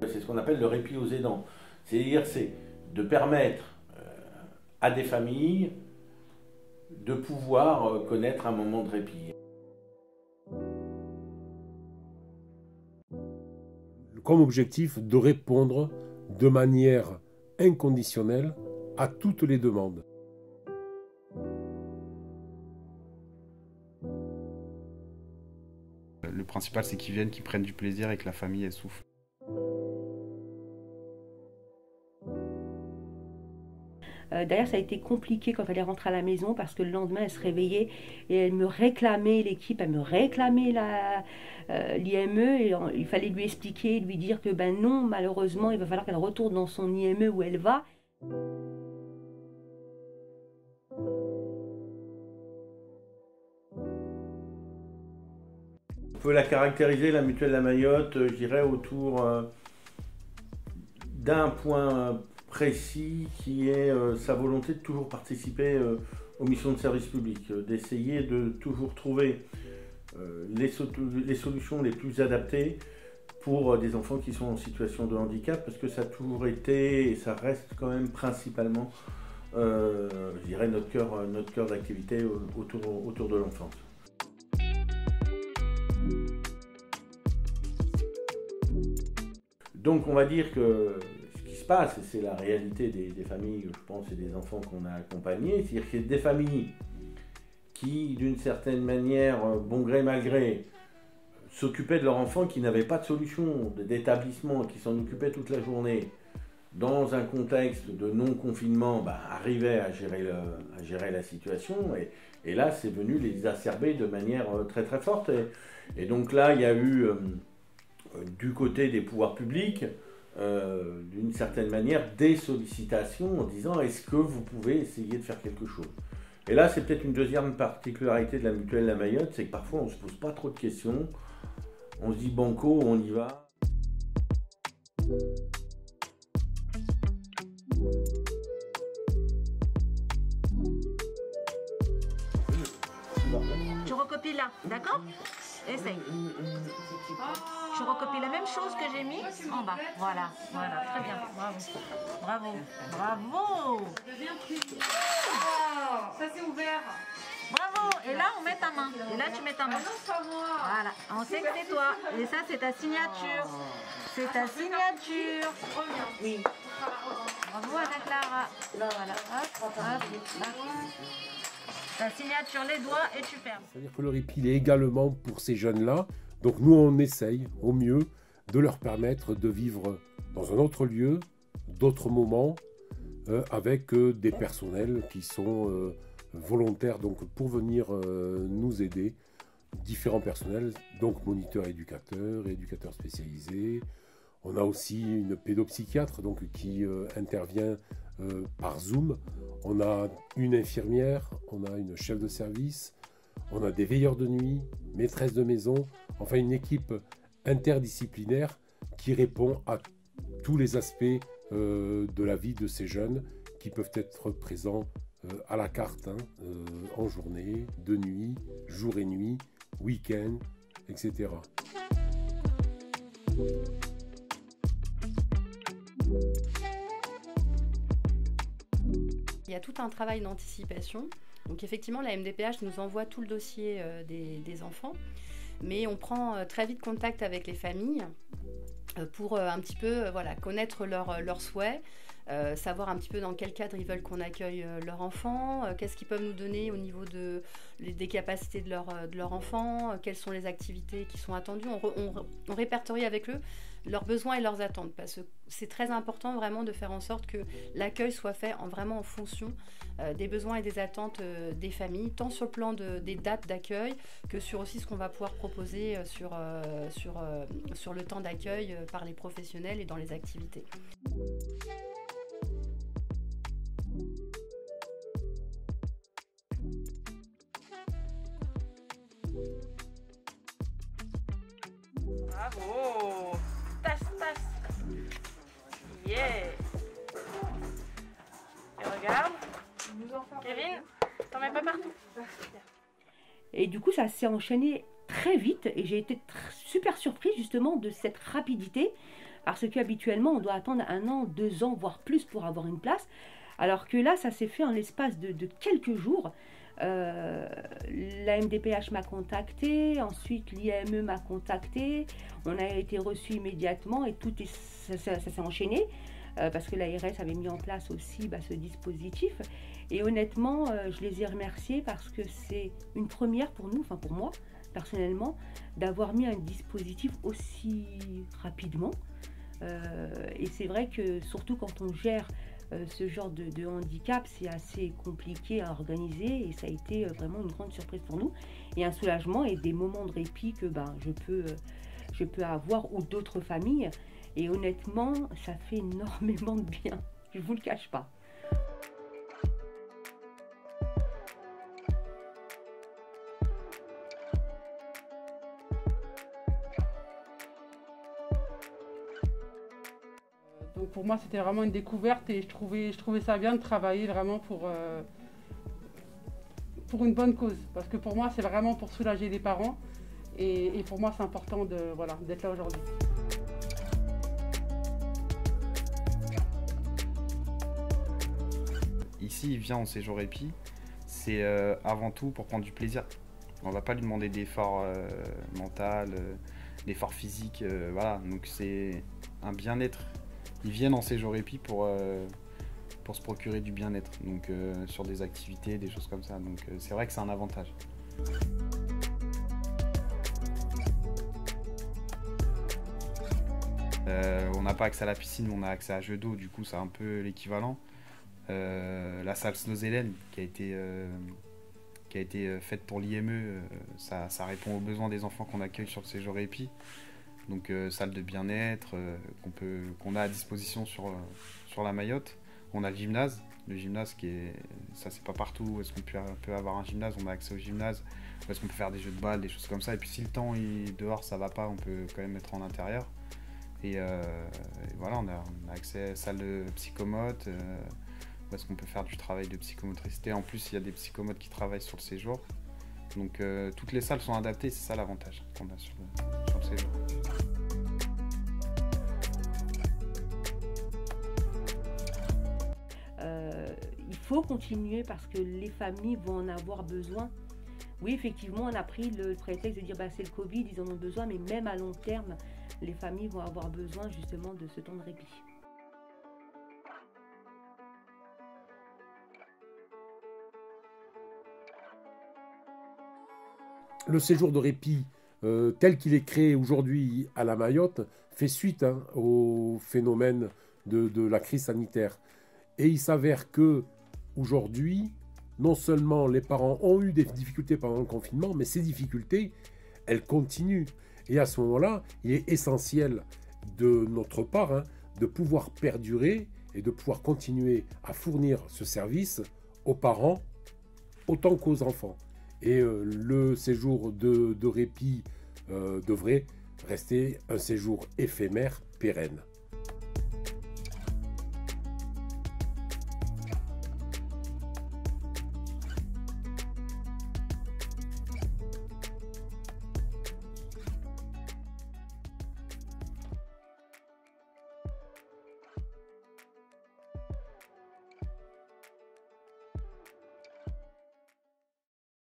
C'est ce qu'on appelle le répit aux aidants. C'est-à-dire, c'est de permettre à des familles de pouvoir connaître un moment de répit. Comme objectif de répondre de manière inconditionnelle à toutes les demandes. Le principal, c'est qu'ils viennent, qu'ils prennent du plaisir et que la famille, elle souffle. D'ailleurs, ça a été compliqué quand elle est rentrée à la maison parce que le lendemain, elle se réveillait et elle me réclamait, l'équipe, elle me réclamait l'IME et il fallait lui expliquer, lui dire que ben non, malheureusement, il va falloir qu'elle retourne dans son IME où elle va. On peut la caractériser, la mutuelle La Mayotte, je dirais, autour d'un point précis qui est sa volonté de toujours participer aux missions de service public, d'essayer de toujours trouver les solutions les plus adaptées pour des enfants qui sont en situation de handicap, parce que ça a toujours été et ça reste quand même principalement, je dirais, notre cœur d'activité autour de l'enfance. Donc on va dire que ce qui se passe, et c'est la réalité des familles, je pense, et des enfants qu'on a accompagnés, c'est-à-dire qu'il y a des familles qui, d'une certaine manière, bon gré mal gré, s'occupaient de leur enfant, qui n'avaient pas de solution d'établissement, qui s'en occupaient toute la journée, dans un contexte de non-confinement, arrivaient à gérer la situation, et là c'est venu les exacerber de manière très très forte. Et donc là il y a eu du côté des pouvoirs publics, d'une certaine manière, des sollicitations en disant « est-ce que vous pouvez essayer de faire quelque chose ?» Et là, c'est peut-être une deuxième particularité de la mutuelle La Mayotte, c'est que parfois on ne se pose pas trop de questions, on se dit « banco, on y va ». Tu recopies là, d'accord? Essaye. Je recopie la même chose que j'ai mis en bas. Voilà, voilà, très bien. Bravo. Bravo. Bravo. Ça s'est ouvert. Bravo. Et là, on met ta main. Et là, tu mets ta main. Voilà. On sait que c'est toi. Et ça, c'est ta signature. C'est ta signature. Oui. Bravo, Anna-Clara. Voilà. Hop, hop. Ta signature, les doigts et tu perds. C'est-à-dire que le répit est également pour ces jeunes-là. Donc nous, on essaye au mieux de leur permettre de vivre dans un autre lieu, d'autres moments, avec des personnels qui sont volontaires donc, pour venir nous aider. Différents personnels, donc moniteurs éducateurs, éducateurs spécialisés. On a aussi une pédopsychiatre donc, qui intervient par Zoom. On a une infirmière, on a une chef de service, on a des veilleurs de nuit, maîtresses de maison, enfin une équipe interdisciplinaire qui répond à tous les aspects de la vie de ces jeunes qui peuvent être présents à la carte, en journée, de nuit, jour et nuit, week-end, etc. Il y a tout un travail d'anticipation. Donc effectivement, la MDPH nous envoie tout le dossier des enfants, mais on prend très vite contact avec les familles pour un petit peu connaître leurs souhaits, savoir un petit peu dans quel cadre ils veulent qu'on accueille leur enfant, qu'est-ce qu'ils peuvent nous donner au niveau des capacités de leur enfant, quelles sont les activités qui sont attendues. On répertorie avec eux leurs besoins et leurs attentes, parce que c'est très important vraiment de faire en sorte que l'accueil soit fait vraiment en fonction des besoins et des attentes des familles, tant sur le plan des dates d'accueil que sur aussi ce qu'on va pouvoir proposer sur le temps d'accueil par les professionnels et dans les activités. Bravo. Tasse. Yeah. Et regarde. Kevin, T'en mets pas partout. Et du coup, ça s'est enchaîné très vite et j'ai été super surprise justement de cette rapidité parce qu'habituellement, on doit attendre 1 an, 2 ans, voire plus pour avoir une place. Alors que là, ça s'est fait en l'espace de quelques jours. La MDPH m'a contacté, ensuite l'IME m'a contacté, on a été reçu immédiatement et ça s'est enchaîné parce que l'ARS avait mis en place aussi ce dispositif. Et honnêtement, je les ai remerciés parce que c'est une première pour nous, enfin pour moi personnellement, d'avoir mis un dispositif aussi rapidement. Et c'est vrai que surtout quand on gère ce genre de handicap, c'est assez compliqué à organiser et ça a été vraiment une grande surprise pour nous et un soulagement et des moments de répit que je peux avoir ou d'autres familles et honnêtement ça fait énormément de bien, je vous le cache pas. Donc pour moi, c'était vraiment une découverte et je trouvais ça bien de travailler vraiment pour une bonne cause. Parce que pour moi, c'est vraiment pour soulager les parents et pour moi, c'est important d'être là aujourd'hui. Ici, il vient en séjour répit, c'est avant tout pour prendre du plaisir. On ne va pas lui demander d'effort mental, d'effort physique, voilà. Donc c'est un bien-être. Ils viennent en séjour répit pour se procurer du bien-être, donc sur des activités, des choses comme ça. Donc c'est vrai que c'est un avantage. On n'a pas accès à la piscine, mais on a accès à jeux d'eau, du coup c'est un peu l'équivalent. La salle Snozelen qui a été faite pour l'IME, ça répond aux besoins des enfants qu'on accueille sur le séjour répit. Donc salle de bien-être qu'on a à disposition sur la Mayotte. On a le gymnase ça c'est pas partout. Est-ce qu'on peut avoir un gymnase? On a accès au gymnase. Est-ce qu'on peut faire des jeux de balles, des choses comme ça. Et puis si le temps dehors ça va pas, on peut quand même être en intérieur. Et voilà, on a accès à la salle de psychomote. Où est-ce qu'on peut faire du travail de psychomotricité. En plus il y a des psychomotes qui travaillent sur le séjour. Donc toutes les salles sont adaptées, c'est ça l'avantage qu'on a sur le séjour. Il faut continuer parce que les familles vont en avoir besoin. Oui, effectivement, on a pris le prétexte de dire c'est le Covid, ils en ont besoin, mais même à long terme, les familles vont avoir besoin justement de ce temps de répit. Le séjour de répit tel qu'il est créé aujourd'hui à la Mayotte fait suite au phénomène de la crise sanitaire. Et il s'avère que aujourd'hui, non seulement les parents ont eu des difficultés pendant le confinement, mais ces difficultés, elles continuent. Et à ce moment-là, il est essentiel de notre part de pouvoir perdurer et de pouvoir continuer à fournir ce service aux parents autant qu'aux enfants. Et le séjour de répit devrait rester un séjour éphémère, pérenne.